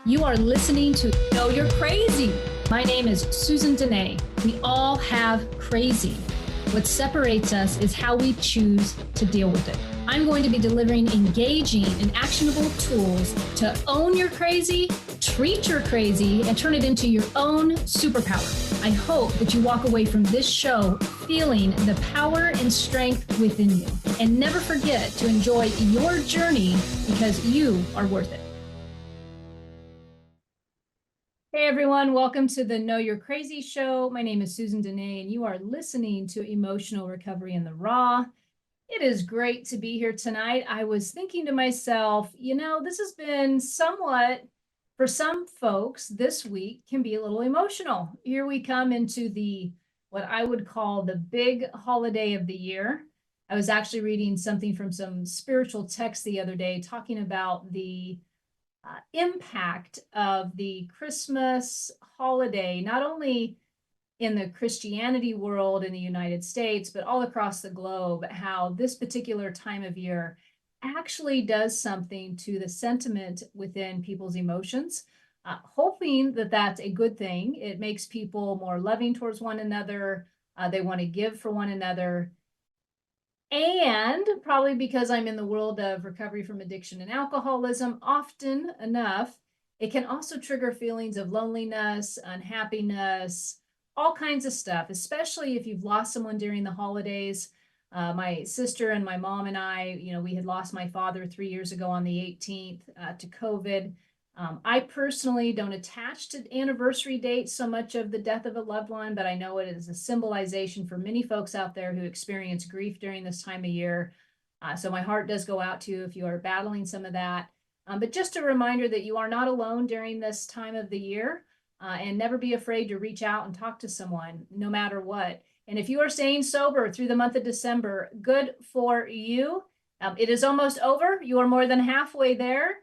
You are listening to Know You're Crazy. My name is Susan Denee. We all have crazy. What separates us is how we choose to deal with it. I'm going to be delivering engaging and actionable tools to own your crazy, treat your crazy, and turn it into your own superpower. I hope that you walk away from this show feeling the power and strength within you. And never forget to enjoy your journey because you are worth it. Hey everyone, welcome to the Know You're Crazy show. My name is Susan Denee, and you are listening to Emotional Recovery in the Raw. It is great to be here tonight. I was thinking to myself, this has been somewhat, for some folks, this week can be a little emotional. Here we come into what I would call the big holiday of the year. I was actually reading something from some spiritual text the other day talking about the impact of the Christmas holiday, not only in the Christianity world in the United States, but all across the globe, how this particular time of year actually does something to the sentiment within people's emotions, hoping that that's a good thing. It makes people more loving towards one another. They want to give for one another. And probably because I'm in the world of recovery from addiction and alcoholism, often enough, it can also trigger feelings of loneliness, unhappiness, all kinds of stuff, especially if you've lost someone during the holidays. My sister and my mom and I, we had lost my father 3 years ago on the 18th to COVID. I personally don't attach to anniversary dates so much of the death of a loved one, but I know it is a symbolization for many folks out there who experience grief during this time of year. So my heart does go out to you if you are battling some of that. But just a reminder that you are not alone during this time of the year, and never be afraid to reach out and talk to someone, no matter what. And if you are staying sober through the month of December, good for you. It is almost over. You are more than halfway there.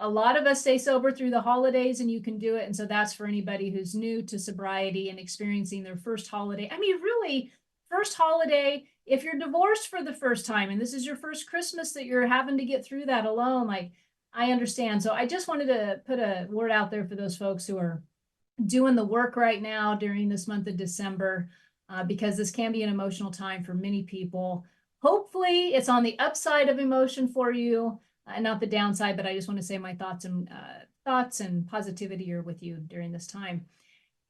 A lot of us stay sober through the holidays, and you can do it. And so that's for anybody who's new to sobriety and experiencing their first holiday. I mean, really, first holiday, if you're divorced for the first time and this is your first Christmas that you're having to get through that alone, like, I understand. So I just wanted to put a word out there for those folks who are doing the work right now during this month of December, because this can be an emotional time for many people. Hopefully it's on the upside of emotion for you, and not the downside, but I just want to say my thoughts and positivity are with you during this time.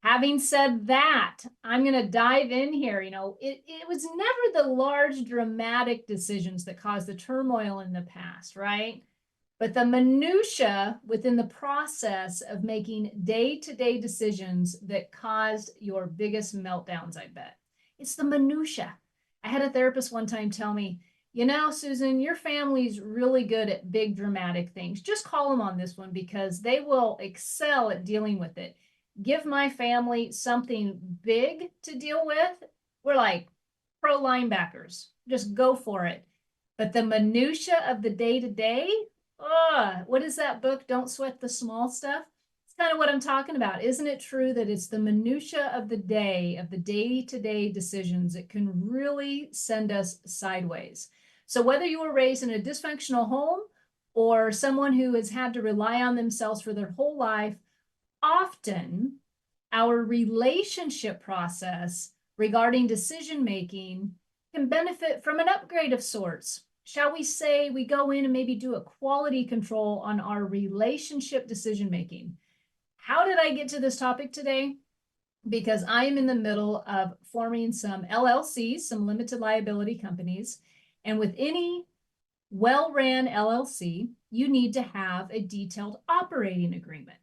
Having said that, I'm going to dive in here. It was never the large dramatic decisions that caused the turmoil in the past, right? But the minutia within the process of making day-to-day decisions that caused your biggest meltdowns, I bet. It's the minutia. I had a therapist one time tell me, Susan, your family's really good at big dramatic things. Just call them on this one because they will excel at dealing with it. Give my family something big to deal with. We're like pro linebackers. Just go for it. But the minutia of the day-to-day, what is that book? Don't Sweat the Small Stuff. It's kind of what I'm talking about. Isn't it true that it's the minutia of the day-to-day decisions that can really send us sideways? So whether you were raised in a dysfunctional home or someone who has had to rely on themselves for their whole life, often our relationship process regarding decision-making can benefit from an upgrade of sorts. Shall we say we go in and maybe do a quality control on our relationship decision-making? How did I get to this topic today? Because I am in the middle of forming some LLCs, some limited liability companies. And with any well-ran LLC, you need to have a detailed operating agreement.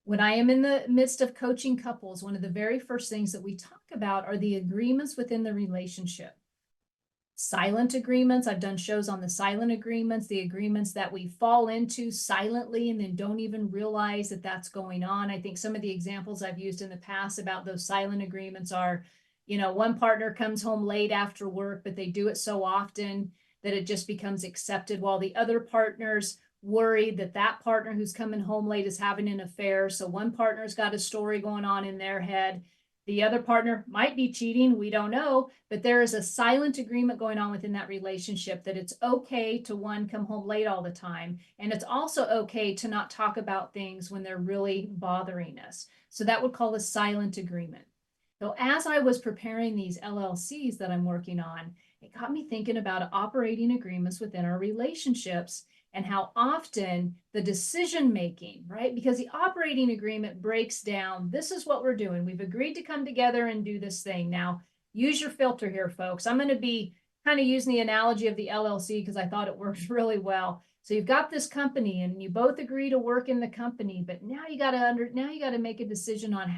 When I am in the midst of coaching couples, one of the very first things that we talk about are the agreements within the relationship. Silent agreements. I've done shows on the silent agreements, the agreements that we fall into silently and then don't even realize that that's going on. I think some of the examples I've used in the past about those silent agreements are, one partner comes home late after work, but they do it so often that it just becomes accepted, while the other partner's worried that that partner who's coming home late is having an affair. So one partner's got a story going on in their head. The other partner might be cheating, we don't know, but there is a silent agreement going on within that relationship that it's okay to, one, come home late all the time, and it's also okay to not talk about things when they're really bothering us. So that would call a silent agreement. So as I was preparing these LLCs that I'm working on, it got me thinking about operating agreements within our relationships and how often the decision making, right? Because the operating agreement breaks down, this is what we're doing. We've agreed to come together and do this thing. Now, use your filter here, folks. I'm going to be kind of using the analogy of the LLC because I thought it works really well. So you've got this company and you both agree to work in the company, but now you got to make a decision on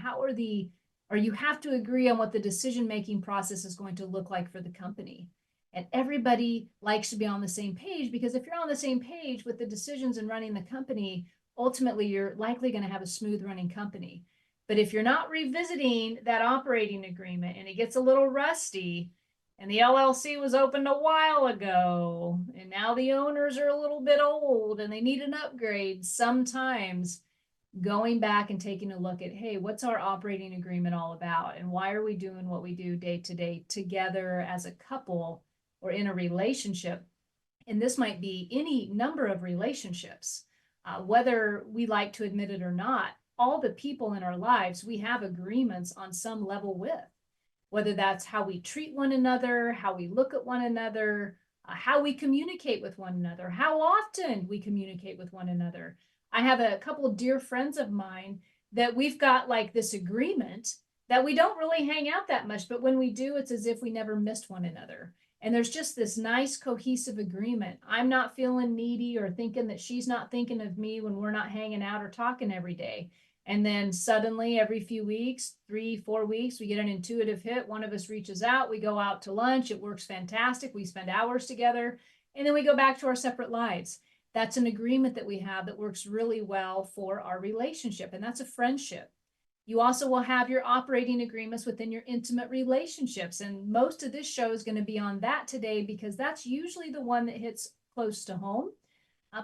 or you have to agree on what the decision-making process is going to look like for the company. And everybody likes to be on the same page, because if you're on the same page with the decisions and running the company, ultimately you're likely going to have a smooth running company. But if you're not revisiting that operating agreement and it gets a little rusty, and the LLC was opened a while ago, and now the owners are a little bit old and they need an upgrade, sometimes going back and taking a look at, hey, what's our operating agreement all about? And why are we doing what we do day to day together as a couple or in a relationship? And this might be any number of relationships, whether we like to admit it or not. All the people in our lives, we have agreements on some level with, whether that's how we treat one another, how we look at one another, how we communicate with one another, how often we communicate with one another. I have a couple of dear friends of mine that we've got like this agreement that we don't really hang out that much, but when we do, it's as if we never missed one another. And there's just this nice cohesive agreement. I'm not feeling needy or thinking that she's not thinking of me when we're not hanging out or talking every day. And then suddenly every few weeks, 3-4 weeks, we get an intuitive hit. One of us reaches out, we go out to lunch. It works fantastic. We spend hours together, and then we go back to our separate lives. That's an agreement that we have that works really well for our relationship, and that's a friendship. You also will have your operating agreements within your intimate relationships, and most of this show is going to be on that today because that's usually the one that hits close to home.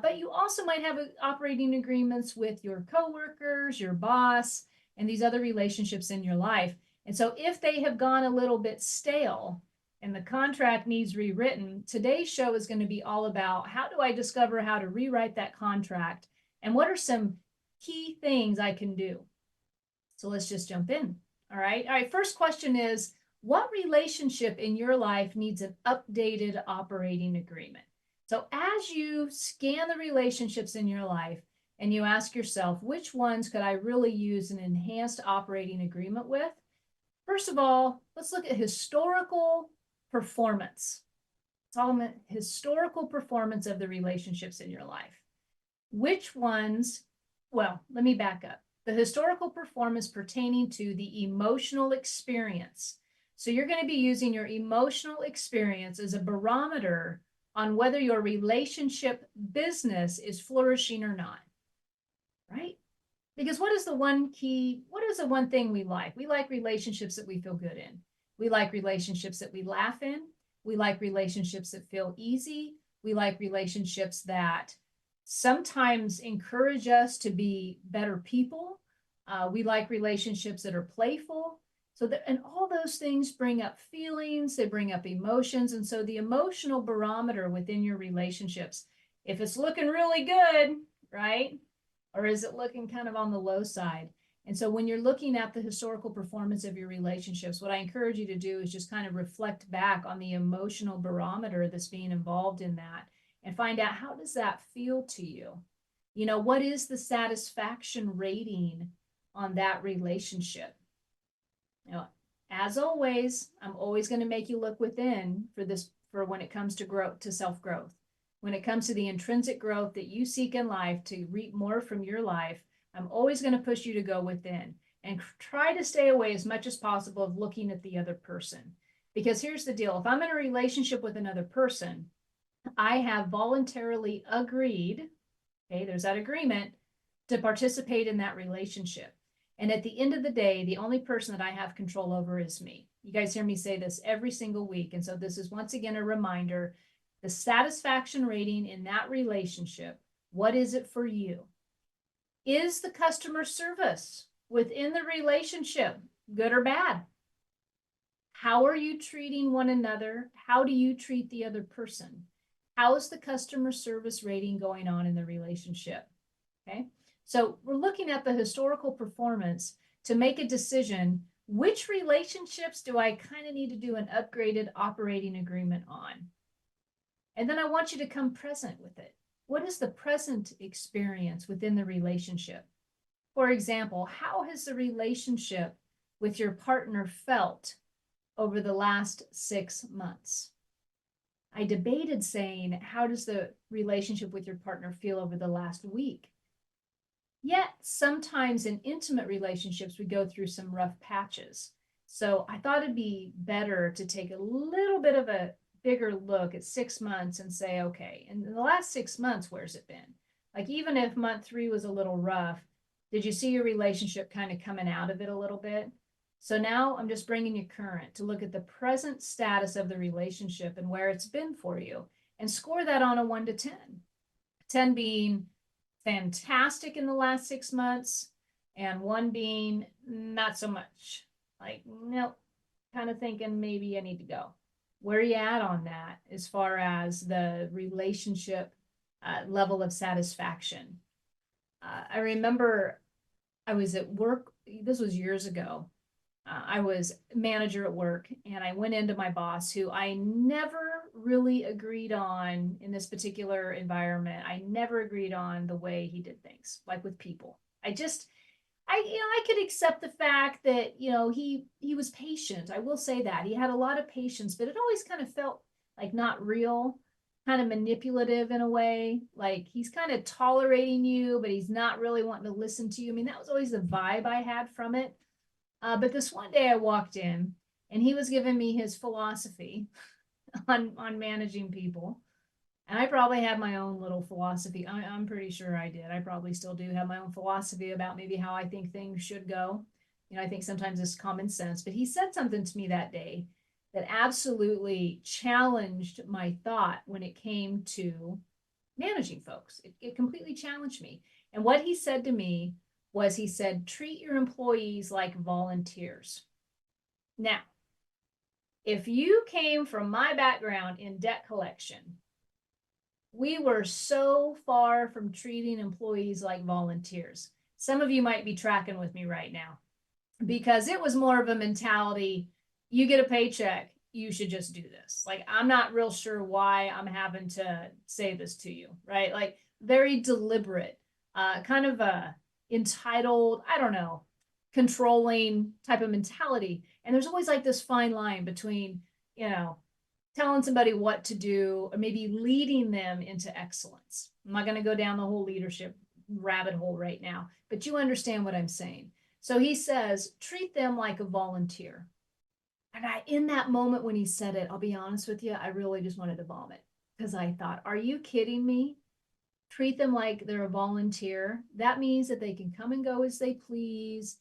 But you also might have operating agreements with your coworkers, your boss, and these other relationships in your life. And so if they have gone a little bit stale and the contract needs rewritten, today's show is going to be all about how do I discover how to rewrite that contract and what are some key things I can do. So let's just jump in. All right. First question is, what relationship in your life needs an updated operating agreement? So as you scan the relationships in your life and you ask yourself, which ones could I really use an enhanced operating agreement with? First of all, let's look at historical performance. It's all about historical performance of the relationships in your life. Which ones, well, let me back up. The historical performance pertaining to the emotional experience. So you're going to be using your emotional experience as a barometer on whether your relationship business is flourishing or not, right? Because what is the one thing we like? We like relationships that we feel good in. We like relationships that we laugh in. We like relationships that feel easy. We like relationships that sometimes encourage us to be better people. We like relationships that are playful. And all those things bring up feelings, they bring up emotions. And so the emotional barometer within your relationships, if it's looking really good, right? Or is it looking kind of on the low side? And so when you're looking at the historical performance of your relationships, what I encourage you to do is just kind of reflect back on the emotional barometer that's being involved in that and find out, how does that feel to you? You know, what is the satisfaction rating on that relationship? Now, as always, I'm always going to make you look within for when it comes to growth, to self-growth. When it comes to the intrinsic growth that you seek in life to reap more from your life, I'm always going to push you to go within and try to stay away as much as possible of looking at the other person. Because here's the deal. If I'm in a relationship with another person, I have voluntarily agreed, okay, there's that agreement, to participate in that relationship. And at the end of the day, the only person that I have control over is me. You guys hear me say this every single week. And so this is once again a reminder, the satisfaction rating in that relationship, what is it for you? Is the customer service within the relationship good or bad. How are you treating one another? How do you treat the other person? How is the customer service rating going on in the relationship? Okay. So we're looking at the historical performance to make a decision. Which relationships do I kind of need to do an upgraded operating agreement on? And then I want you to come present with it. What is the present experience within the relationship? For example, how has the relationship with your partner felt over the last 6 months? I debated saying, how does the relationship with your partner feel over the last week? Yet sometimes in intimate relationships, we go through some rough patches. So I thought it'd be better to take a little bit of a bigger look at 6 months and say, okay, in the last 6 months, where's it been? Like, even if month 3 was a little rough, did you see your relationship kind of coming out of it a little bit? So now I'm just bringing you current to look at the present status of the relationship and where it's been for you, and score that on a 1 to 10. 10 being fantastic in the last 6 months, and 1 being not so much. Like, nope, kind of thinking maybe I need to go. Where are you at on that as far as the relationship level of satisfaction? I remember I was at work, this was years ago. I was manager at work, and I went into my boss, who I never really agreed on in this particular environment. I never agreed on the way he did things, like with people. I could accept the fact that, he was patient. I will say that he had a lot of patience, but it always kind of felt like not real, kind of manipulative in a way. Like, he's kind of tolerating you, but he's not really wanting to listen to you. I mean, that was always the vibe I had from it. But this one day I walked in, and he was giving me his philosophy on managing people. And I probably had my own little philosophy. I'm pretty sure I did. I probably still do have my own philosophy about maybe how I think things should go. I think sometimes it's common sense. But he said something to me that day that absolutely challenged my thought when it came to managing folks. It completely challenged me. And what he said to me was, he said, treat your employees like volunteers. Now, if you came from my background in debt collection, we were so far from treating employees like volunteers. Some of you might be tracking with me right now, because it was more of a mentality, you get a paycheck, you should just do this. Like, I'm not real sure why I'm having to say this to you, right? Like, very deliberate, kind of a entitled, I don't know, controlling type of mentality. And there's always like this fine line between, telling somebody what to do, or maybe leading them into excellence. I'm not going to go down the whole leadership rabbit hole right now, but you understand what I'm saying. So he says, treat them like a volunteer. And in that moment when he said it, I'll be honest with you, I really just wanted to vomit, because I thought, are you kidding me? Treat them like they're a volunteer. That means that they can come and go as they please.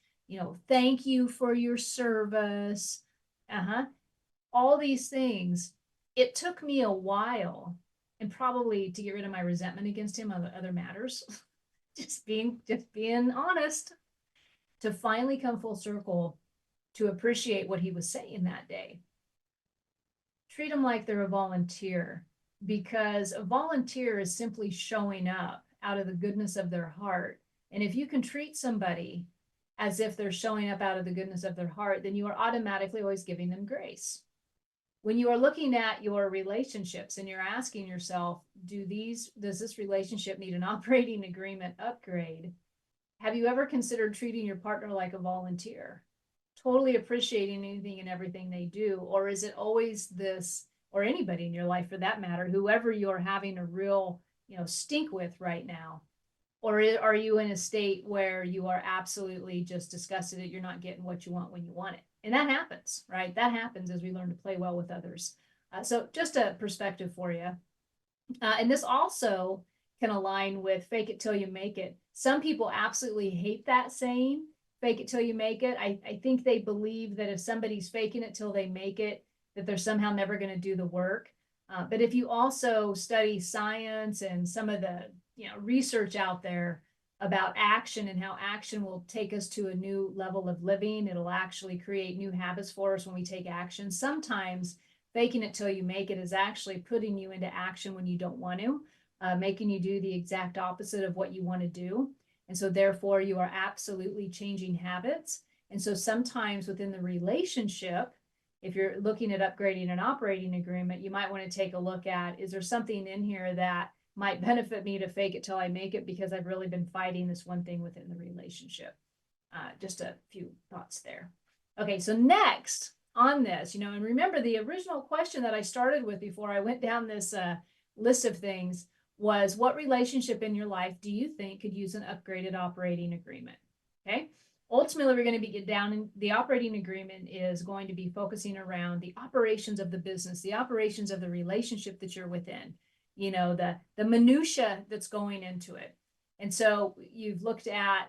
Thank you for your service. All these things. It took me a while, and probably to get rid of my resentment against him on other matters, just being honest, to finally come full circle to appreciate what he was saying that day. Treat them like they're a volunteer, because a volunteer is simply showing up out of the goodness of their heart. And if you can treat somebody as if they're showing up out of the goodness of their heart, then you are automatically always giving them grace. When you are looking at your relationships and you're asking yourself, does this relationship need an operating agreement upgrade? Have you ever considered treating your partner like a volunteer, totally appreciating anything and everything they do? Or is it always this, or anybody in your life for that matter, whoever you're having a real, stink with right now? Or are you in a state where you are absolutely just disgusted that you're not getting what you want when you want it? And that happens, right? That happens as we learn to play well with others. So just a perspective for you. And this also can align with fake it till you make it. Some people absolutely hate that saying, fake it till you make it. I think they believe that if somebody's faking it till they make it, that they're somehow never going to do the work. But if you also study science and some of the research out there, about action and how action will take us to a new level of living. It'll actually create new habits for us when we take action. Sometimes faking it till you make it is actually putting you into action when you don't want to, making you do the exact opposite of what you want to do. And so therefore you are absolutely changing habits. And so sometimes within the relationship, if you're looking at upgrading an operating agreement, you might want to take a look at, is there something in here that might benefit me to fake it till I make it because I've really been fighting this one thing within the relationship. Just a few thoughts there. Okay, so next on this, and remember the original question that I started with before I went down this list of things was, what relationship in your life do you think could use an upgraded operating agreement? Okay. Ultimately, we're going to get down in the operating agreement is going to be focusing around the operations of the business, the operations of the relationship that you're within, the minutia that's going into it. And so you've looked at,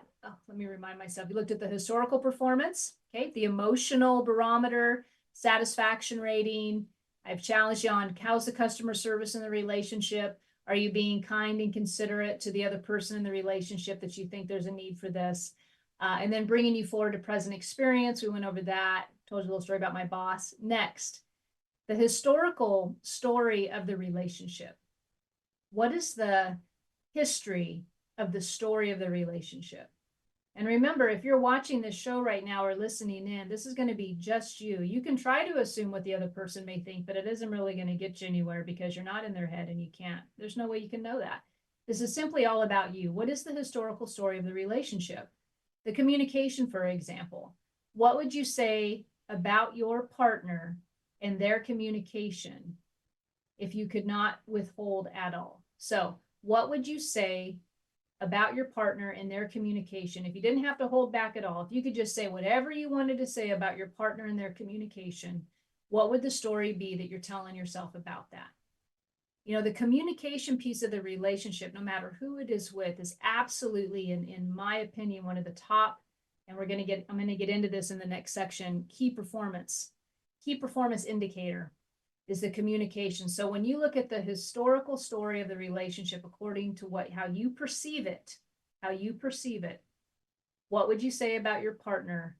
let me remind myself, you looked at the historical performance, okay, the emotional barometer, satisfaction rating. I've challenged you on how's the customer service in the relationship. Are you being kind and considerate to the other person in the relationship that you think there's a need for this? And then bringing you forward to present experience. We went over that, told you a little story about my boss. Next, the historical story of the relationship. What is the history of the story of the relationship? And remember, if you're watching this show right now or listening in, this is going to be just you. You can try to assume what the other person may think, but it isn't really going to get you anywhere because you're not in their head and you can't. There's no way you can know that. This is simply all about you. What is the historical story of the relationship? The communication, for example. What would you say about your partner and their communication if you could not withhold at all? So what would you say about your partner and their communication if you didn't have to hold back at all? If you could just say whatever you wanted to say about your partner and their communication, what would the story be that you're telling yourself about that? The communication piece of the relationship, no matter who it is with, is absolutely, in my opinion, one of the top, and I'm going to get into this in the next section, key performance indicator is the communication. So when you look at the historical story of the relationship, according to how you perceive it, what would you say about your partner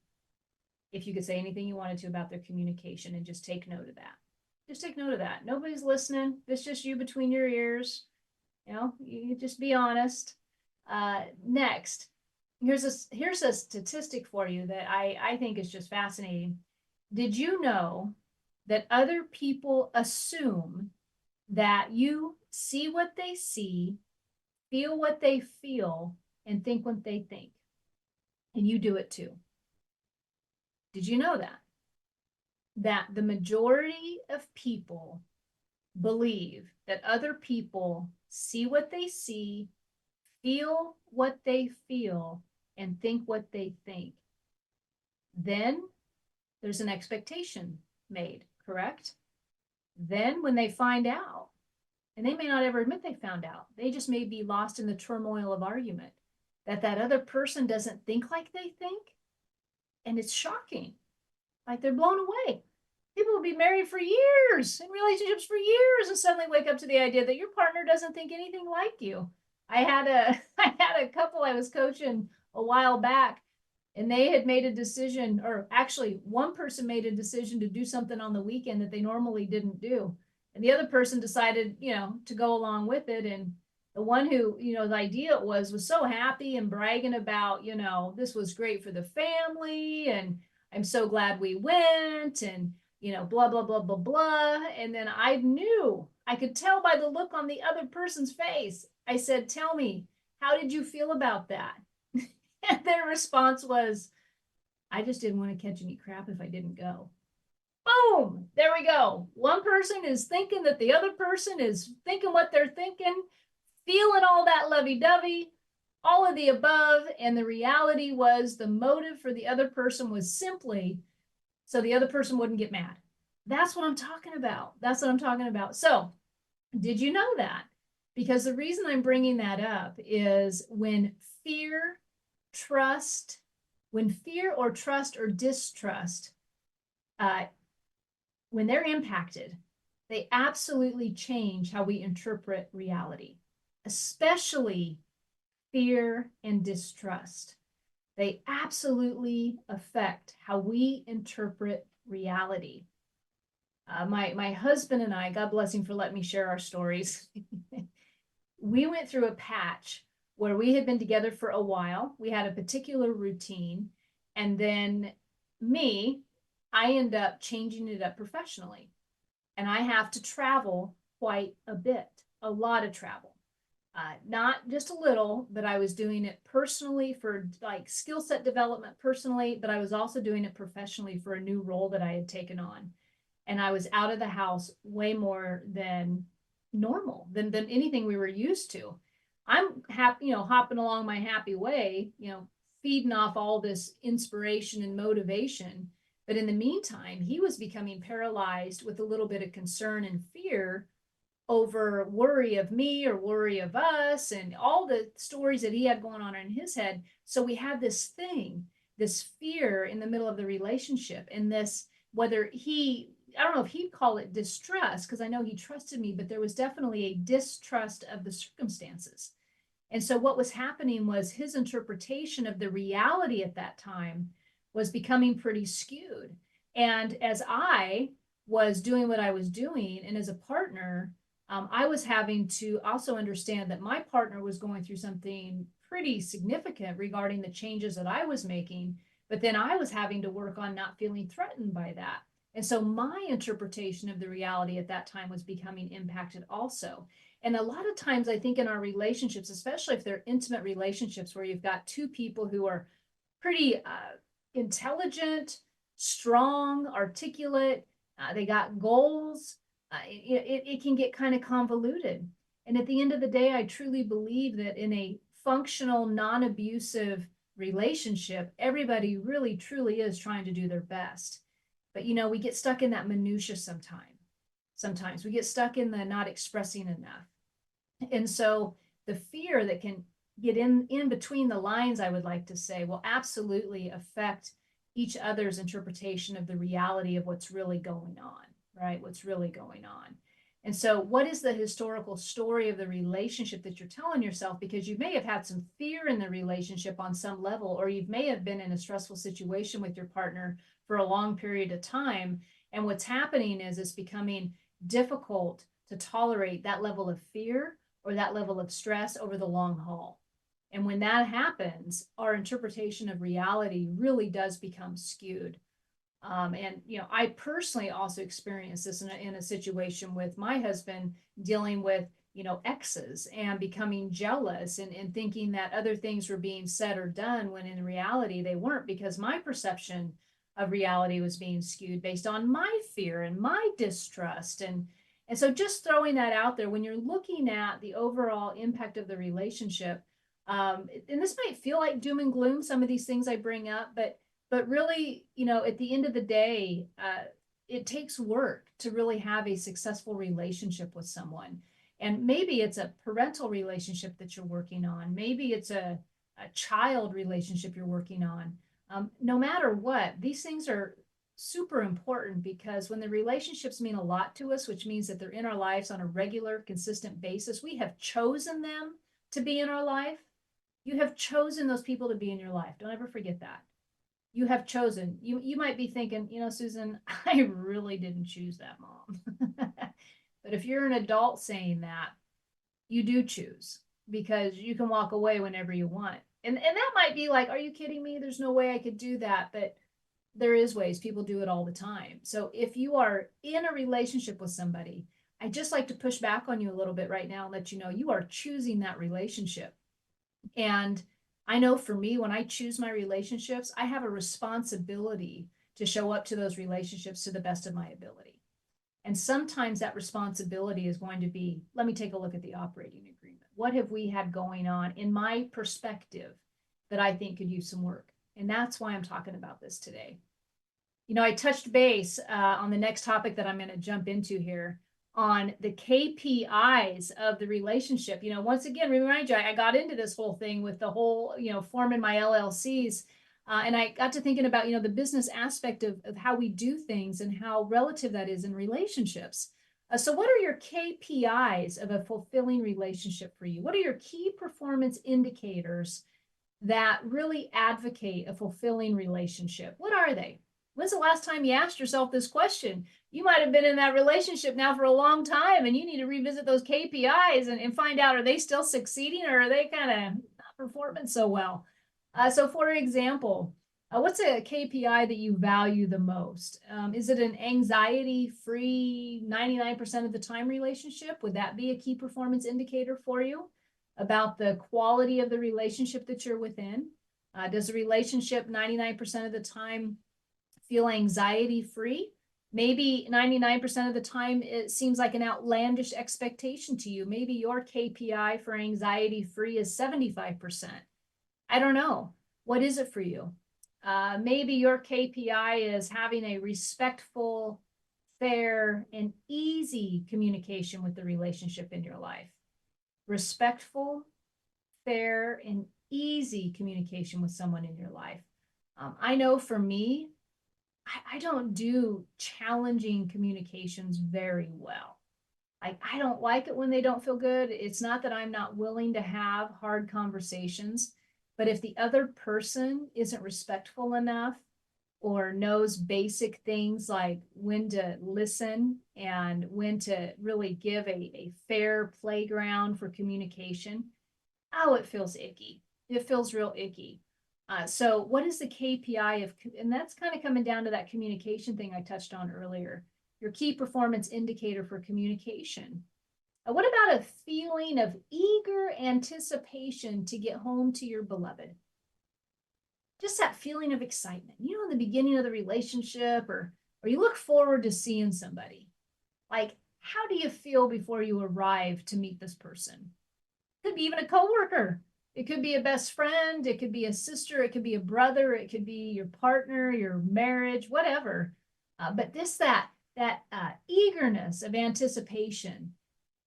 if you could say anything you wanted to about their communication, and just take note of that? Just take note of that. Nobody's listening. It's just you between your ears. You just be honest. Next, here's a statistic for you that I think is just fascinating. Did you know that other people assume that you see what they see, feel what they feel, and think what they think? And you do it too. Did you know that? That the majority of people believe that other people see what they see, feel what they feel, and think what they think. Then there's an expectation made, correct? Then when they find out, and they may not ever admit they found out, they just may be lost in the turmoil of argument, that other person doesn't think like they think. And it's shocking. Like they're blown away. People will be married for years, in relationships for years, and suddenly wake up to the idea that your partner doesn't think anything like you. I had a couple I was coaching a while back, and they had made a decision, or actually one person made a decision to do something on the weekend that they normally didn't do. And the other person decided, to go along with it. And the one who, the idea was so happy and bragging about, this was great for the family, and I'm so glad we went, and, blah, blah, blah, blah, blah. And then I could tell by the look on the other person's face. I said, tell me, how did you feel about that? And their response was, I just didn't want to catch any crap if I didn't go. Boom, there we go. One person is thinking that the other person is thinking what they're thinking, feeling all that lovey-dovey, all of the above. And the reality was the motive for the other person was simply so the other person wouldn't get mad. That's what I'm talking about. So did you know that? Because the reason I'm bringing that up is when fear or trust or distrust, when they're impacted, they absolutely change how we interpret reality, especially fear, and distrust. They absolutely affect how we interpret reality. My husband and I, God bless him for letting me share our stories, we went through a patch where we had been together for a while. We had a particular routine. And then I end up changing it up professionally. And I have to travel quite a bit, a lot of travel. Not just a little, but I was doing it personally for like skill set development personally, but I was also doing it professionally for a new role that I had taken on. And I was out of the house way more than normal, than anything we were used to. I'm happy, hopping along my happy way, feeding off all this inspiration and motivation. But in the meantime, he was becoming paralyzed with a little bit of concern and fear over worry of me or worry of us and all the stories that he had going on in his head. So we had this thing, this fear in the middle of the relationship, and this, I don't know if he'd call it distrust, because I know he trusted me, but there was definitely a distrust of the circumstances. And so what was happening was his interpretation of the reality at that time was becoming pretty skewed. And as I was doing what I was doing, and as a partner, I was having to also understand that my partner was going through something pretty significant regarding the changes that I was making, but then I was having to work on not feeling threatened by that. And so my interpretation of the reality at that time was becoming impacted also. And a lot of times I think in our relationships, especially if they're intimate relationships where you've got two people who are pretty intelligent, strong, articulate, they got goals, it can get kind of convoluted. And at the end of the day, I truly believe that in a functional, non-abusive relationship, everybody really, truly is trying to do their best. But, we get stuck in that minutia sometimes we get stuck in the not expressing enough. And so the fear that can get in between the lines, I would like to say, will absolutely affect each other's interpretation of the reality of what's really going on, right? What's really going on. And so what is the historical story of the relationship that you're telling yourself? Because you may have had some fear in the relationship on some level, or you may have been in a stressful situation with your partner for a long period of time. And what's happening is it's becoming difficult to tolerate that level of fear or that level of stress over the long haul. And when that happens, our interpretation of reality really does become skewed. And I personally also experienced this in a situation with my husband dealing with exes and becoming jealous and thinking that other things were being said or done when in reality they weren't, because my perception of reality was being skewed based on my fear and my distrust. And so just throwing that out there, when you're looking at the overall impact of the relationship, and this might feel like doom and gloom, some of these things I bring up, but really, at the end of the day, it takes work to really have a successful relationship with someone. And maybe it's a parental relationship that you're working on. Maybe it's a child relationship you're working on. No matter what, these things are super important, because when the relationships mean a lot to us, which means that they're in our lives on a regular, consistent basis, we have chosen them to be in our life. You have chosen those people to be in your life. Don't ever forget that. You have chosen. You might be thinking, Susan, I really didn't choose that mom. But if you're an adult saying that, you do choose, because you can walk away whenever you want. And that might be like, are you kidding me? There's no way I could do that. But there is ways. People do it all the time. So if you are in a relationship with somebody, I just like to push back on you a little bit right now and let you know you are choosing that relationship. And I know for me, when I choose my relationships, I have a responsibility to show up to those relationships to the best of my ability. And sometimes that responsibility is going to be, let me take a look at the operating agreement. What have we had going on in my perspective that I think could use some work? And that's why I'm talking about this today. I touched base on the next topic that I'm going to jump into here on the KPIs of the relationship. Once again, remind you, I got into this whole thing with the whole, forming my LLCs. And I got to thinking about, the business aspect of how we do things and how relative that is in relationships. So what are your KPIs of a fulfilling relationship for you? What are your key performance indicators that really advocate a fulfilling relationship? What are they? When's the last time you asked yourself this question? You might have been in that relationship now for a long time, and you need to revisit those KPIs and find out, are they still succeeding, or are they kind of not performing so well? So for example, what's a KPI that you value the most? Is it an anxiety-free 99% of the time relationship? Would that be a key performance indicator for you about the quality of the relationship that you're within? Does the relationship 99% of the time feel anxiety-free? Maybe 99% of the time it seems like an outlandish expectation to you. Maybe your KPI for anxiety-free is 75%. I don't know. What is it for you? Maybe your KPI is having a respectful, fair, and easy communication with the relationship in your life. Respectful, fair, and easy communication with someone in your life. I know for me, I don't do challenging communications very well. I don't like it when they don't feel good. It's not that I'm not willing to have hard conversations, but if the other person isn't respectful enough or knows basic things like when to listen and when to really give a fair playground for communication, oh, it feels icky. It feels real icky. So what is the KPI of, and that's kind of coming down to that communication thing I touched on earlier, your key performance indicator for communication. What about a feeling of eager anticipation to get home to your beloved? Just that feeling of excitement, you know, in the beginning of the relationship, or you look forward to seeing somebody. Like, how do you feel before you arrive to meet this person? Could be even a coworker. It could be a best friend. It could be a sister. It could be a brother. It could be your partner, your marriage, whatever. But that eagerness of anticipation,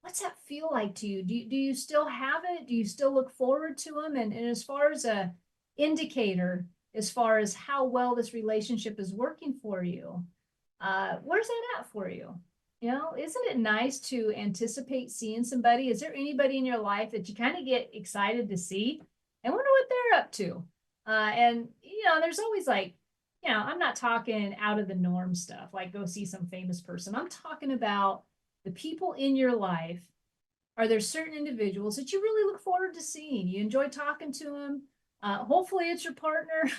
what's that feel like to you? Do you still have it? Do you still look forward to them? And as far as a indicator, as far as how well this relationship is working for you, where's that at for you? You know, isn't it nice to anticipate seeing somebody? Is there anybody in your life that you kind of get excited to see? I wonder what they're up to. And, you know, there's always like, you know, I'm not talking out of the norm stuff, like go see some famous person. I'm talking about the people in your life. Are there certain individuals that you really look forward to seeing? You enjoy talking to them. Hopefully it's your partner.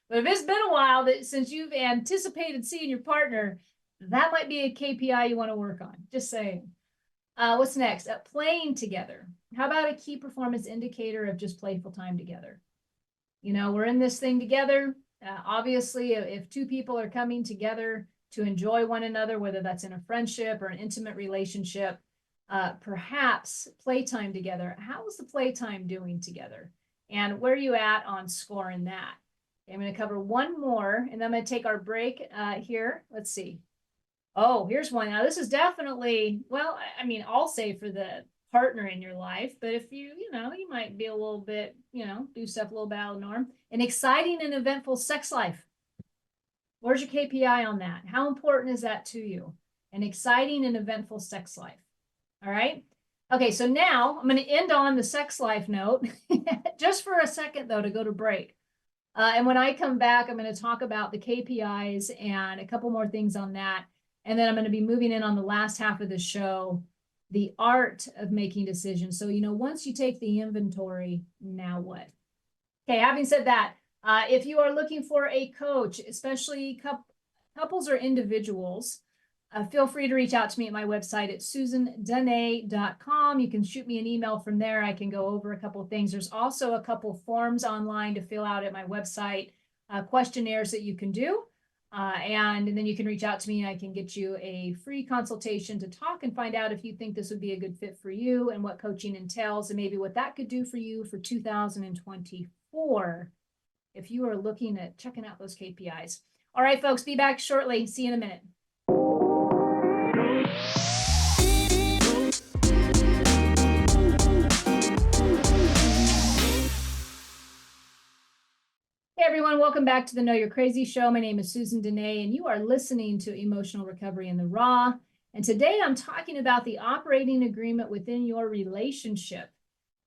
But if it's been a while since you've anticipated seeing your partner, that might be a KPI you want to work on. Just saying. What's next? Playing together. How about a key performance indicator of just playful time together? You know, we're in this thing together. Obviously, if two people are coming together to enjoy one another, whether that's in a friendship or an intimate relationship, perhaps playtime together. How is the playtime doing together? And where are you at on scoring that? Okay, I'm going to cover one more, and then I'm going to take our break here. Let's see. Oh, here's one. Now, this is definitely, well, I mean, I'll say for the partner in your life, but if you know, you might be a little bit, you know, do stuff a little bit out of the norm. An exciting and eventful sex life. Where's your KPI on that? How important is that to you? An exciting and eventful sex life. All right. Okay, so now I'm going to end on the sex life note, just for a second, though, to go to break. And when I come back, I'm going to talk about the KPIs and a couple more things on that. And then I'm going to be moving in on the last half of the show, the art of making decisions. So, you know, once you take the inventory, now what? Okay, having said that, if you are looking for a coach, especially couples or individuals, feel free to reach out to me at my website at susandenee.com. You can shoot me an email from there. I can go over a couple of things. There's also a couple of forms online to fill out at my website, questionnaires that you can do. And then you can reach out to me and I can get you a free consultation to talk and find out if you think this would be a good fit for you and what coaching entails and maybe what that could do for you for 2024 if you are looking at checking out those KPIs. All right, folks, be back shortly. See you in a minute. Hey everyone, welcome back to the Know You're Crazy show. My name is Susan Denee, and you are listening to Emotional Recovery in the Raw. And today I'm talking about the operating agreement within your relationship.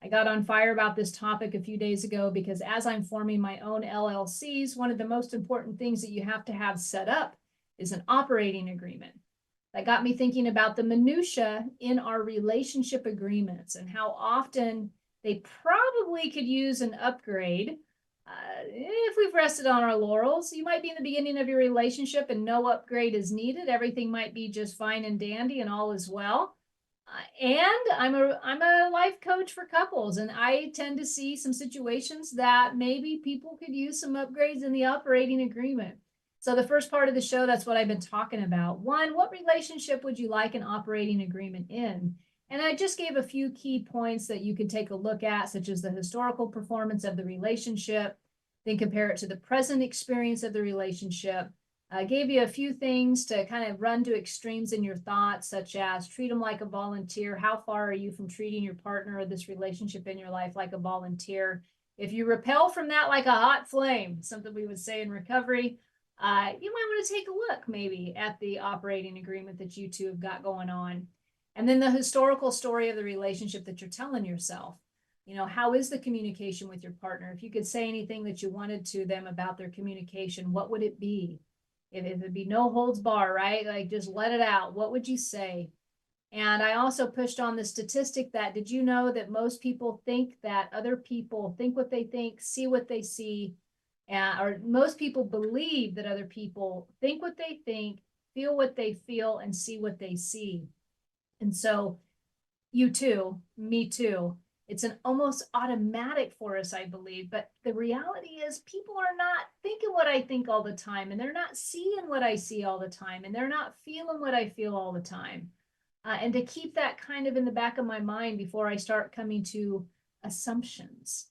I got on fire about this topic a few days ago because as I'm forming my own LLCs, one of the most important things that you have to have set up is an operating agreement. That got me thinking about the minutia in our relationship agreements and how often they probably could use an upgrade. If we've rested on our laurels, you might be in the beginning of your relationship and no upgrade is needed. Everything might be just fine and dandy and all is well. And I'm a life coach for couples, and I tend to see some situations that maybe people could use some upgrades in the operating agreement. So the first part of the show, that's what I've been talking about. One, what relationship would you like an operating agreement in? And I just gave a few key points that you could take a look at, such as the historical performance of the relationship, then compare it to the present experience of the relationship. I gave you a few things to kind of run to extremes in your thoughts, such as treat them like a volunteer. How far are you from treating your partner or this relationship in your life like a volunteer? If you repel from that like a hot flame, something we would say in recovery, you might want to take a look maybe at the operating agreement that you two have got going on. And then the historical story of the relationship that you're telling yourself. You know, how is the communication with your partner? If you could say anything that you wanted to them about their communication, what would it be? If it'd be no holds bar, right? Like just let it out. What would you say? And I also pushed on the statistic that did you know that most people think that other people think what they think, see what they see, or most people believe that other people think what they think, feel what they feel, and see what they see. And so you too, me too. It's an almost automatic for us, I believe. But the reality is people are not thinking what I think all the time, and they're not seeing what I see all the time, and they're not feeling what I feel all the time. And to keep that kind of in the back of my mind before I start coming to assumptions.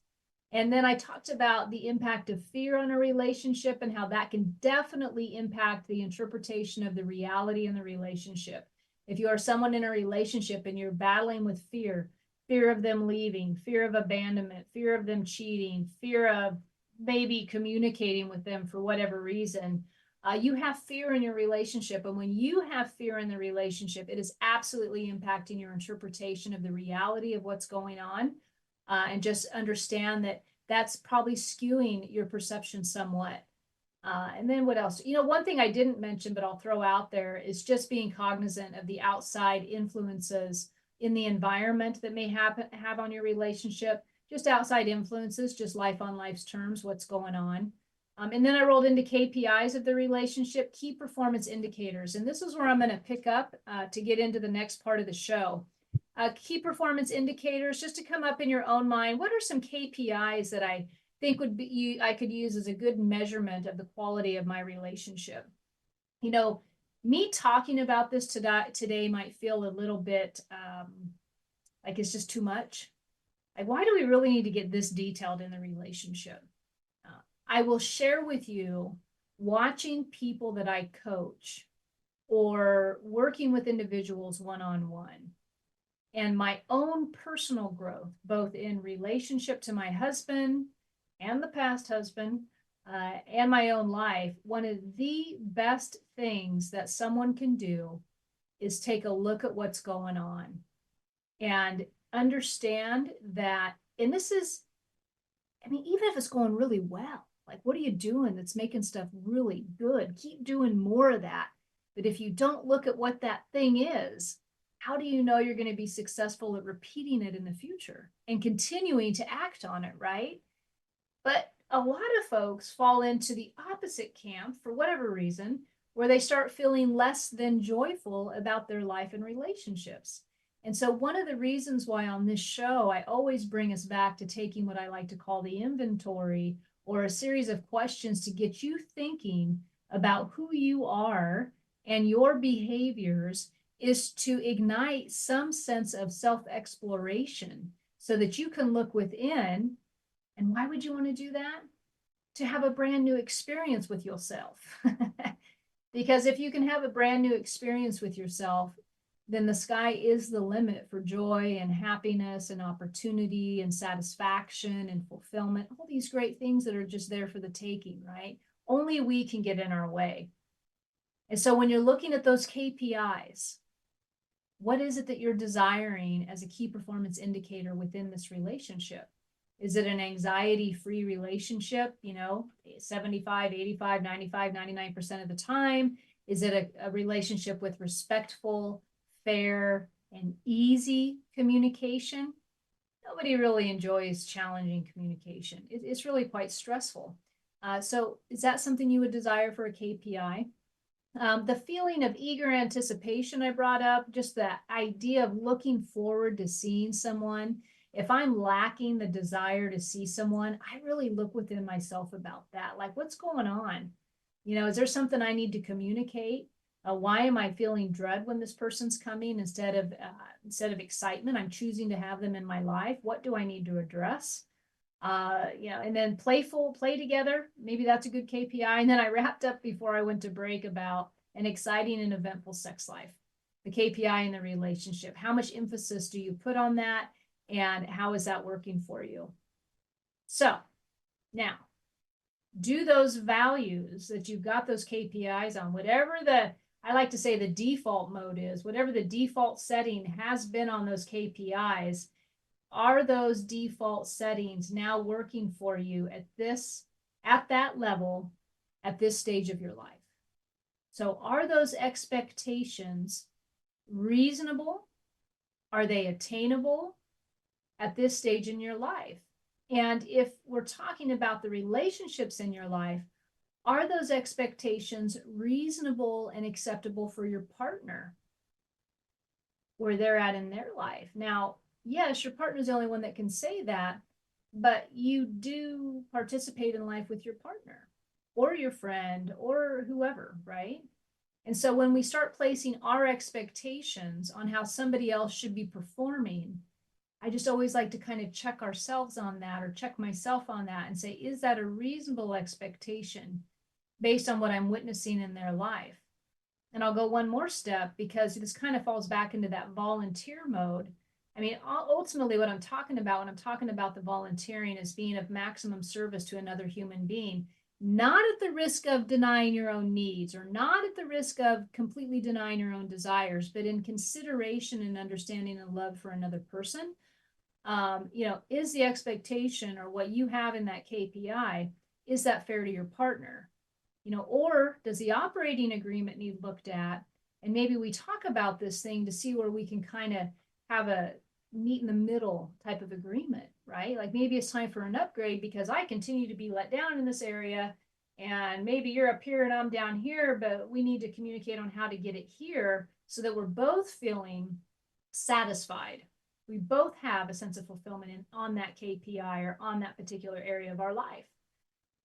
And then I talked about the impact of fear on a relationship and how that can definitely impact the interpretation of the reality in the relationship. If you are someone in a relationship and you're battling with fear of them leaving, fear of abandonment, fear of them cheating, fear of maybe communicating with them for whatever reason, you have fear in your relationship. And when you have fear in the relationship, it is absolutely impacting your interpretation of the reality of what's going on. And just understand that that's probably skewing your perception somewhat. And then what else? You know, one thing I didn't mention, but I'll throw out there is just being cognizant of the outside influences in the environment that may have on your relationship, just outside influences, just life on life's terms, what's going on. And then I rolled into KPIs of the relationship, key performance indicators. And this is where I'm going to pick up to get into the next part of the show. Key performance indicators, just to come up in your own mind, what are some KPIs that I think would be I could use as a good measurement of the quality of my relationship? You know, me talking about this today might feel a little bit like it's just too much. Like, why do we really need to get this detailed in the relationship? I will share with you watching people that I coach or working with individuals one-on-one and my own personal growth, both in relationship to my husband and the past husband, and my own life. One of the best things that someone can do is take a look at what's going on and understand that, and this is, I mean, even if it's going really well, like what are you doing that's making stuff really good? Keep doing more of that. But if you don't look at what that thing is, how do you know you're going to be successful at repeating it in the future and continuing to act on it, right? But a lot of folks fall into the opposite camp for whatever reason, where they start feeling less than joyful about their life and relationships. And so one of the reasons why on this show, I always bring us back to taking what I like to call the inventory or a series of questions to get you thinking about who you are and your behaviors is to ignite some sense of self-exploration so that you can look within. And why would you want to do that? To have a brand new experience with yourself. Because if you can have a brand new experience with yourself, then the sky is the limit for joy and happiness and opportunity and satisfaction and fulfillment, all these great things that are just there for the taking, right? Only we can get in our way. And so when you're looking at those KPIs, What is it that you're desiring as a key performance indicator within this relationship? Is it an anxiety-free relationship, 75, 85, 95, 99% of the time? Is it a relationship with respectful, fair, and easy communication? Nobody really enjoys challenging communication. It's really quite stressful. So is that something you would desire for a KPI? The feeling of eager anticipation I brought up, just the idea of looking forward to seeing someone. If I'm lacking the desire to see someone, I really look within myself about that. Like, what's going on? Is there something I need to communicate? Why am I feeling dread when this person's coming instead of excitement? I'm choosing to have them in my life. What do I need to address? And then play together. Maybe that's a good KPI. And then I wrapped up before I went to break about an exciting and eventful sex life, the KPI in the relationship. How much emphasis do you put on that? And how is that working for you? So now, do those values that you've got those KPIs on, whatever I like to say the default mode is, whatever the default setting has been on those KPIs, are those default settings now working for you at that level, at this stage of your life? So are those expectations reasonable? Are they attainable at this stage in your life? And if we're talking about the relationships in your life, are those expectations reasonable and acceptable for your partner, where they're at in their life? Now, yes, your partner's the only one that can say that, but you do participate in life with your partner or your friend or whoever, right? And so when we start placing our expectations on how somebody else should be performing, I just always like to kind of check ourselves on that, or check myself on that, and say, is that a reasonable expectation based on what I'm witnessing in their life? And I'll go one more step, because this kind of falls back into that volunteer mode. I mean, ultimately what I'm talking about when I'm talking about the volunteering is being of maximum service to another human being, not at the risk of denying your own needs, or not at the risk of completely denying your own desires, but in consideration and understanding and love for another person. Is the expectation, or what you have in that KPI, is that fair to your partner? Or does the operating agreement need looked at? And maybe we talk about this thing to see where we can kind of have a meet in the middle type of agreement, right? Like, maybe it's time for an upgrade because I continue to be let down in this area, and maybe you're up here and I'm down here, but we need to communicate on how to get it here so that we're both feeling satisfied. We both have a sense of fulfillment on that KPI or on that particular area of our life.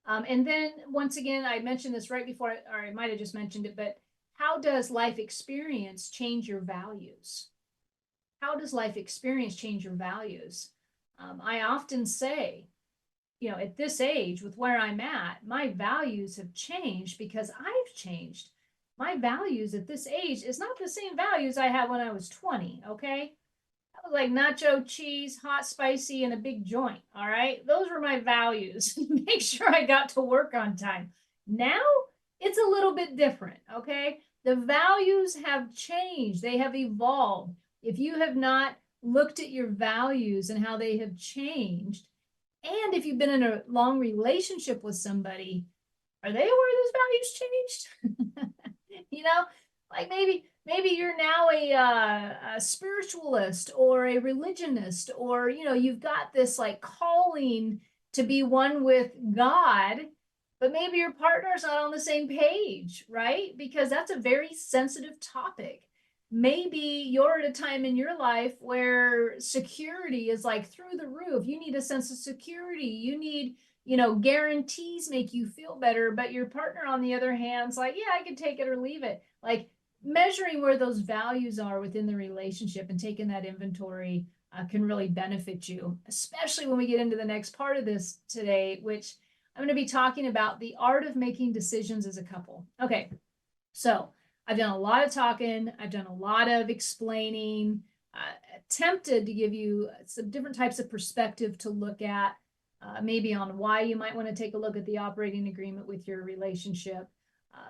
And then once again, I mentioned this right before, or I might have just mentioned it, but how does life experience change your values? How does life experience change your values? I often say, at this age, with where I'm at, my values have changed because I've changed. My values at this age is not the same values I had when I was 20, okay? I was like nacho cheese, hot, spicy, and a big joint. All right. Those were my values. Make sure I got to work on time. Now it's a little bit different. Okay. The values have changed. They have evolved. If you have not looked at your values and how they have changed, and if you've been in a long relationship with somebody, are they aware those values changed? Like maybe you're now a spiritualist or a religionist, or you've got this like calling to be one with God, but maybe your partner's not on the same page, right? Because that's a very sensitive topic. Maybe you're at a time in your life where security is like through the roof. You need a sense of security. You need, guarantees make you feel better, but your partner, on the other hand, is like, yeah, I can take it or leave it. Like, measuring where those values are within the relationship and taking that inventory can really benefit you, especially when we get into the next part of this today, which I'm going to be talking about the art of making decisions as a couple. Okay, so I've done a lot of talking. I've done a lot of explaining, attempted to give you some different types of perspective to look at, maybe on why you might want to take a look at the operating agreement with your relationship.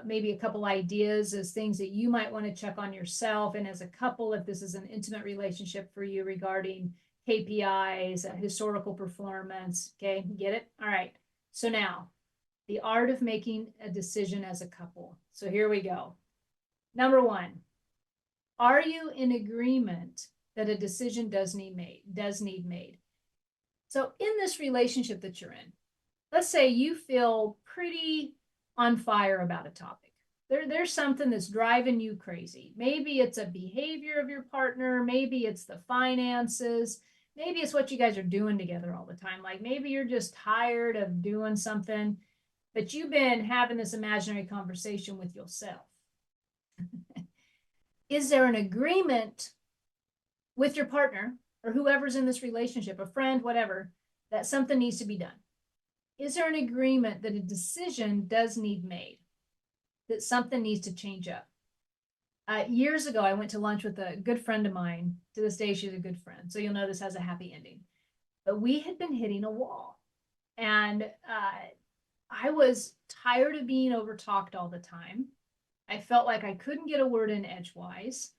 maybe a couple ideas as things that you might want to check on yourself. And as a couple, if this is an intimate relationship for you regarding KPIs, historical performance. Okay, get it? All right. So now, the art of making a decision as a couple. So here we go. Number one, are you in agreement that a decision does need made? So in this relationship that you're in, let's say you feel pretty on fire about a topic. There's something that's driving you crazy. Maybe it's a behavior of your partner. Maybe it's the finances. Maybe it's what you guys are doing together all the time. Like maybe you're just tired of doing something, but you've been having this imaginary conversation with yourself. Is there an agreement with your partner or whoever's in this relationship, a friend, whatever, that something needs to be done? Is there an agreement that a decision does need made, that something needs to change up? Years ago, I went to lunch with a good friend of mine. To this day, she's a good friend. So you'll know this has a happy ending. But we had been hitting a wall. And I was tired of being overtalked all the time. I felt like I couldn't get a word in edgewise.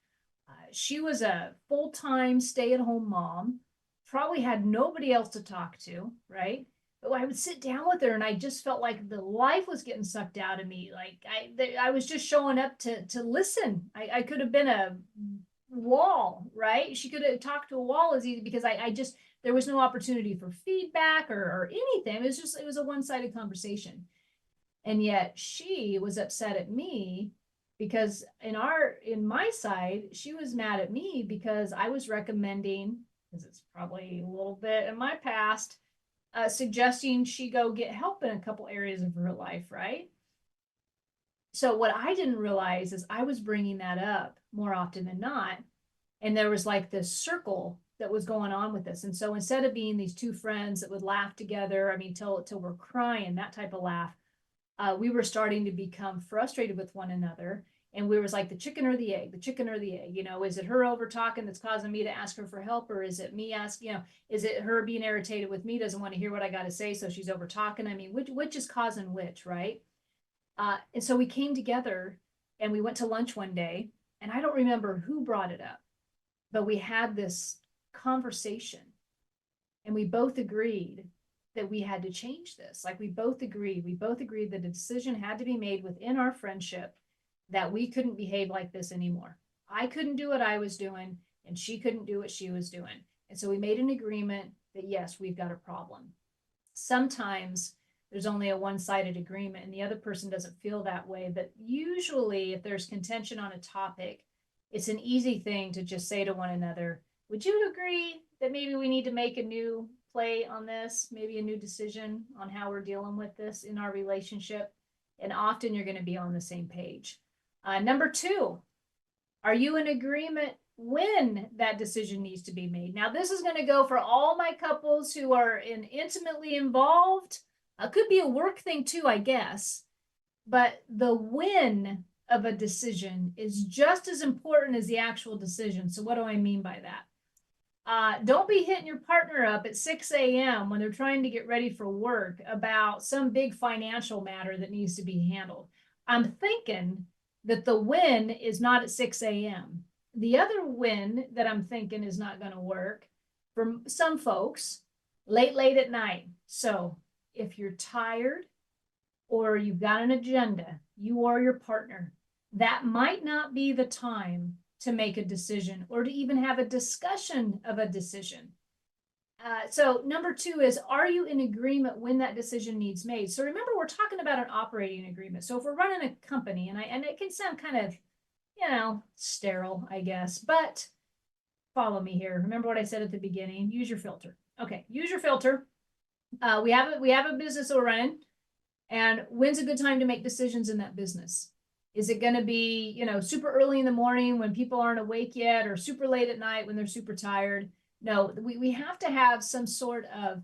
She was a full-time stay-at-home mom, probably had nobody else to talk to, right? But I would sit down with her and I just felt like the life was getting sucked out of me. Like I was just showing up to listen. I could have been a wall, right? She could have talked to a wall as easy because I just, there was no opportunity for feedback or anything. It was a one-sided conversation. And yet she was upset at me because in my side, she was mad at me because I was recommending, because it's probably a little bit in my past, suggesting she go get help in a couple areas of her life, right? So what I didn't realize is I was bringing that up more often than not. And there was like this circle that was going on with this. And so instead of being these two friends that would laugh together, I mean, till we're crying, that type of laugh, we were starting to become frustrated with one another. And we was like the chicken or the egg, the chicken or the egg, is it her over talking that's causing me to ask her for help? Or is it me asking, is it her being irritated with me, doesn't want to hear what I got to say, so she's over talking? I mean, which is causing which, right? And so we came together and we went to lunch one day, and I don't remember who brought it up, but we had this conversation and we both agreed that we had to change this. Like we both agreed that a decision had to be made within our friendship that we couldn't behave like this anymore. I couldn't do what I was doing and she couldn't do what she was doing. And so we made an agreement that yes, we've got a problem. Sometimes there's only a one-sided agreement and the other person doesn't feel that way. But usually if there's contention on a topic, it's an easy thing to just say to one another, would you agree that maybe we need to make a new play on this, maybe a new decision on how we're dealing with this in our relationship? And often you're going to be on the same page. Number two, are you in agreement when that decision needs to be made? Now, this is going to go for all my couples who are intimately involved. Could be a work thing too, I guess. But the when of a decision is just as important as the actual decision. So what do I mean by that? Don't be hitting your partner up at 6 a.m. when they're trying to get ready for work about some big financial matter that needs to be handled. I'm thinking that the when is not at 6 a.m. The other when that I'm thinking is not going to work for some folks, late at night. So if you're tired or you've got an agenda, you or your partner, that might not be the time to make a decision or to even have a discussion of a decision. So number two is, are you in agreement when that decision needs made? So remember, we're talking about an operating agreement. So if we're running a company, and it can sound kind of, sterile, I guess, but follow me here. Remember what I said at the beginning, use your filter. Okay, use your filter. We have a business that we're running, and when's a good time to make decisions in that business? Is it going to be, super early in the morning when people aren't awake yet, or super late at night when they're super tired? No, we have to have some sort of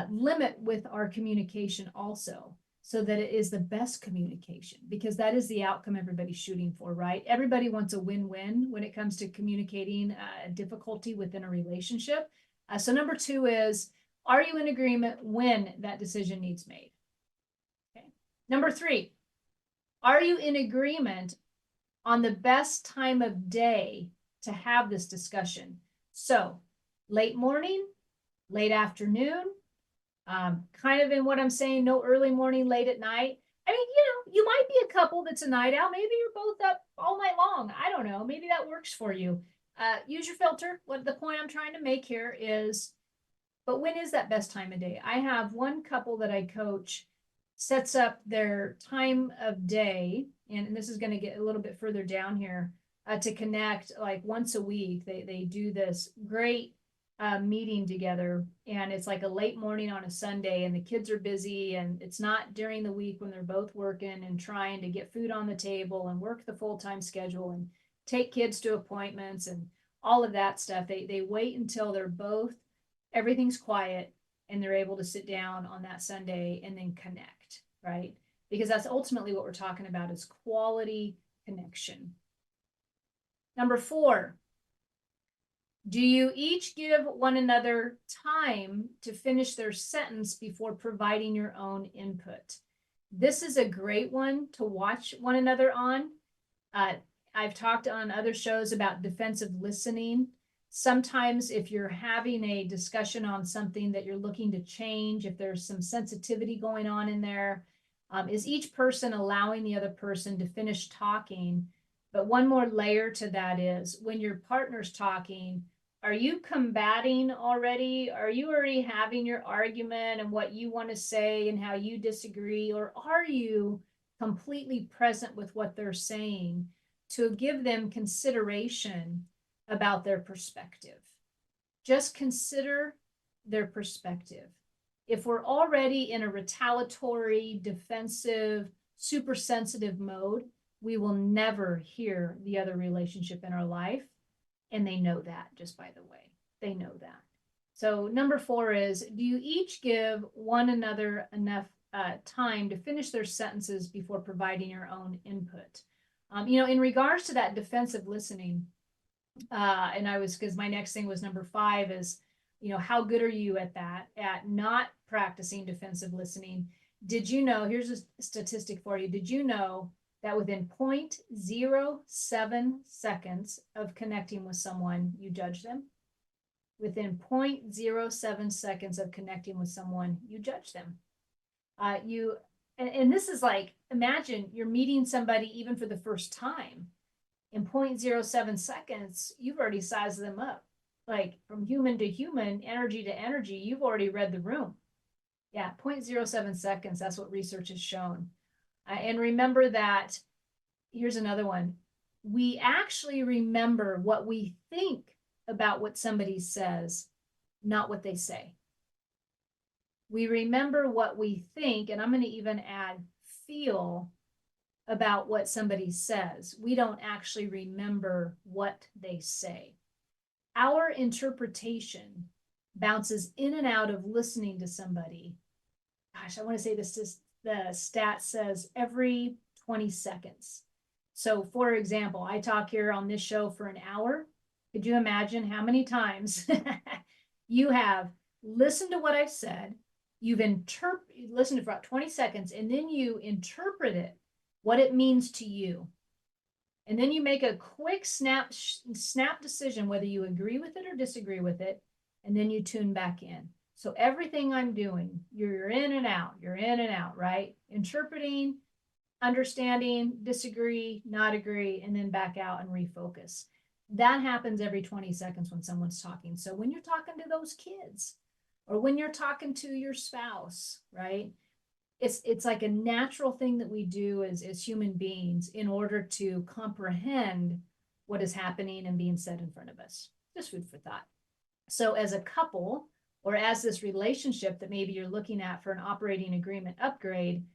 limit with our communication also, so that it is the best communication, because that is the outcome everybody's shooting for, right? Everybody wants a win-win when it comes to communicating difficulty within a relationship. So number two is, are you in agreement when that decision needs made? Okay. Number three, Are you in agreement on the best time of day to have this discussion? So late morning, late afternoon, kind of in what I'm saying, no early morning, late at night. I mean, you might be a couple that's a night owl. Maybe you're both up all night long. I don't know. Maybe that works for you. Use your filter. What the point I'm trying to make here is, but when is that best time of day? I have one couple that I coach sets up their time of day, and this is going to get a little bit further down here, to connect like once a week. They do this great meeting together, and it's like a late morning on a Sunday, and the kids are busy, and it's not during the week when they're both working and trying to get food on the table and work the full-time schedule and take kids to appointments and all of that stuff. They wait until they're both, everything's quiet, and they're able to sit down on that Sunday and then connect, right? Because that's ultimately what we're talking about, is quality connection. Number 4, do you each give one another time to finish their sentence before providing your own input? This is a great one to watch one another on. I've talked on other shows about defensive listening. Sometimes if you're having a discussion on something that you're looking to change, if there's some sensitivity going on in there, is each person allowing the other person to finish talking? But one more layer to that is, when your partner's talking, are you combating already? Are you already having your argument and what you want to say and how you disagree? Or are you completely present with what they're saying to give them consideration about their perspective? Just consider their perspective. If we're already in a retaliatory, defensive, super sensitive mode, we will never hear the other relationship in our life. And they know that, just by the way, they know that. So number 4 is, do you each give one another enough time to finish their sentences before providing your own input? In regards to that defensive listening, and because my next thing was number 5 is, how good are you at that, at not practicing defensive listening? Did you know, here's a statistic for you. Did you know that within 0.07 seconds of connecting with someone, you judge them? Within 0.07 seconds of connecting with someone, you judge them. And this is like, imagine you're meeting somebody even for the first time. In 0.07 seconds, you've already sized them up. Like from human to human, energy to energy, you've already read the room. Yeah, 0.07 seconds, that's what research has shown. And remember that, here's another one. We actually remember what we think about what somebody says, not what they say. We remember what we think, and I'm going to even add feel, about what somebody says. We don't actually remember what they say. Our interpretation bounces in and out of listening to somebody. Gosh, I want to say this, the stat says every 20 seconds. So for example, I talk here on this show for an hour. Could you imagine how many times you have listened to what I've said, you've listened to for about 20 seconds, and then you interpret it, what it means to you. And then you make a quick snap decision, whether you agree with it or disagree with it, and then you tune back in. So everything I'm doing, you're in and out, right? Interpreting, understanding, disagree, not agree, and then back out and refocus. That happens every 20 seconds when someone's talking. So when you're talking to those kids, or when you're talking to your spouse, right? It's like a natural thing that we do as human beings in order to comprehend what is happening and being said in front of us. Just food for thought. So as a couple, or as this relationship that maybe you're looking at for an operating agreement upgrade,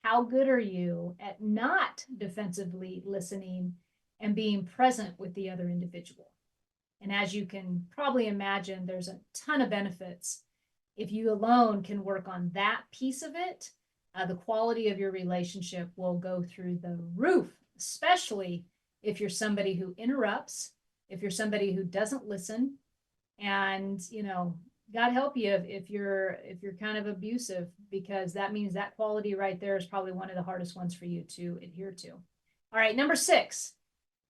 how good are you at not defensively listening and being present with the other individual? And as you can probably imagine, there's a ton of benefits. If you alone can work on that piece of it, the quality of your relationship will go through the roof, especially if you're somebody who interrupts, if you're somebody who doesn't listen, and God help you if you're kind of abusive, because that means that quality right there is probably one of the hardest ones for you to adhere to. All right, number 6.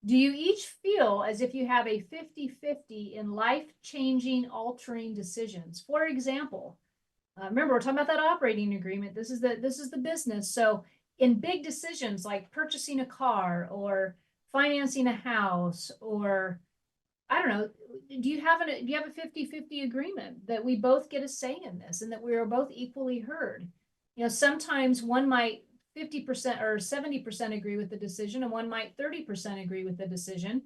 Do you each feel as if you have a 50-50 in life-changing, altering decisions? For example, remember, we're talking about that operating agreement. This is the business. So in big decisions like purchasing a car or financing a house, or I don't know, do you have a 50-50 agreement that we both get a say in this and that we are both equally heard? Sometimes one might 50% or 70% agree with the decision, and one might 30% agree with the decision.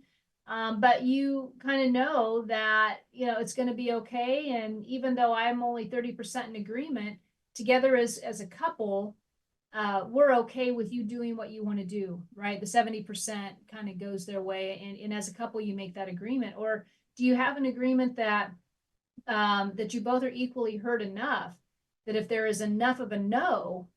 But you kind of know that, it's going to be okay. And even though I'm only 30% in agreement, together as a couple, we're okay with you doing what you want to do, right? The 70% kind of goes their way. And as a couple, you make that agreement. Or do you have an agreement that you both are equally heard enough that if there is enough of a no,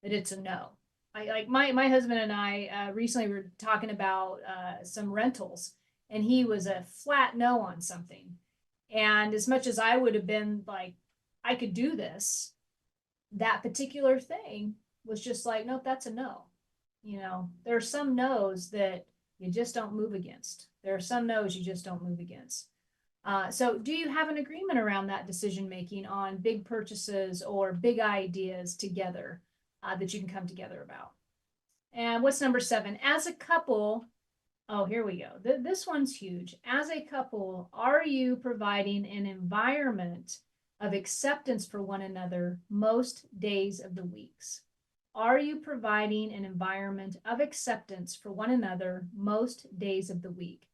that it's a no? Like my husband and I recently were talking about some rentals, and he was a flat no on something. And as much as I would have been like, I could do this, that particular thing was just like, nope, that's a no. There are some no's that you just don't move against. There are some no's you just don't move against. So do you have an agreement around that decision making on big purchases or big ideas together that you can come together about? And what's number 7? As a couple, oh, here we go. This one's huge. As a couple, are you providing an environment of acceptance for one another most days of the weeks? Are you providing an environment of acceptance for one another most days of the week?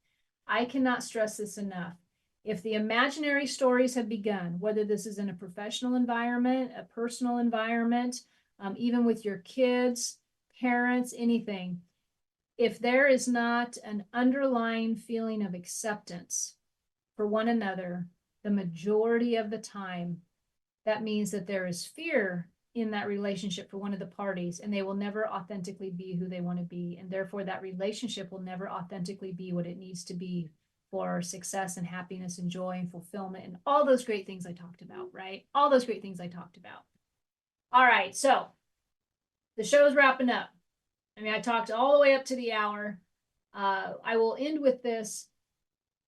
I cannot stress this enough. If the imaginary stories have begun, whether this is in a professional environment, a personal environment, even with your kids, parents, anything, if there is not an underlying feeling of acceptance for one another, the majority of the time, that means that there is fear in that relationship for one of the parties, and they will never authentically be who they want to be. And therefore, that relationship will never authentically be what it needs to be for success and happiness and joy and fulfillment and all those great things I talked about, right? All those great things I talked about. All right, so the show is wrapping up. I mean, I talked all the way up to the hour. I will end with this.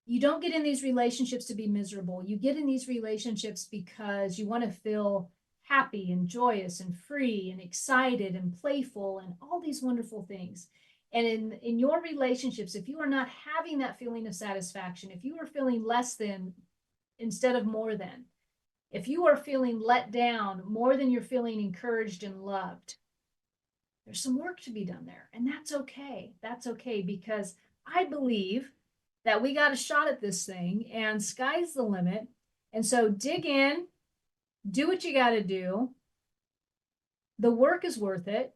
You don't get in these relationships to be miserable. You get in these relationships because you want to feel happy and joyous and free and excited and playful and all these wonderful things. And in your relationships, if you are not having that feeling of satisfaction, if you are feeling less than instead of more than, if you are feeling let down more than you're feeling encouraged and loved, there's some work to be done there. And that's okay. That's okay, because I believe that we got a shot at this thing and sky's the limit. And so dig in, do what you got to do. The work is worth it.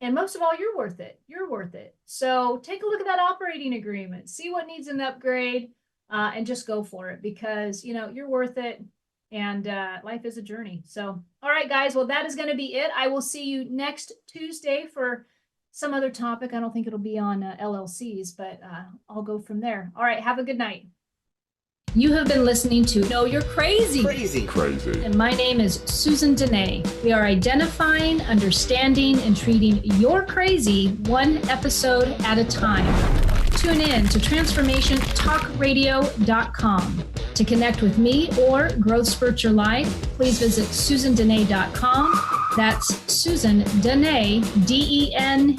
And most of all, you're worth it. You're worth it. So take a look at that operating agreement, see what needs an upgrade, and just go for it, because, you're worth it. And life is a journey. So, all right, guys. Well, that is going to be it. I will see you next Tuesday for some other topic. I don't think it'll be on LLCs, but I'll go from there. All right. Have a good night. You have been listening to Know You're Crazy. Crazy. And my name is Susan Denee. We are identifying, understanding, and treating your crazy one episode at a time. Tune in to transformationtalkradio.com. To connect with me or growth spurt your life, please visit susandenee.com. That's Susan Denee, DENEE.com.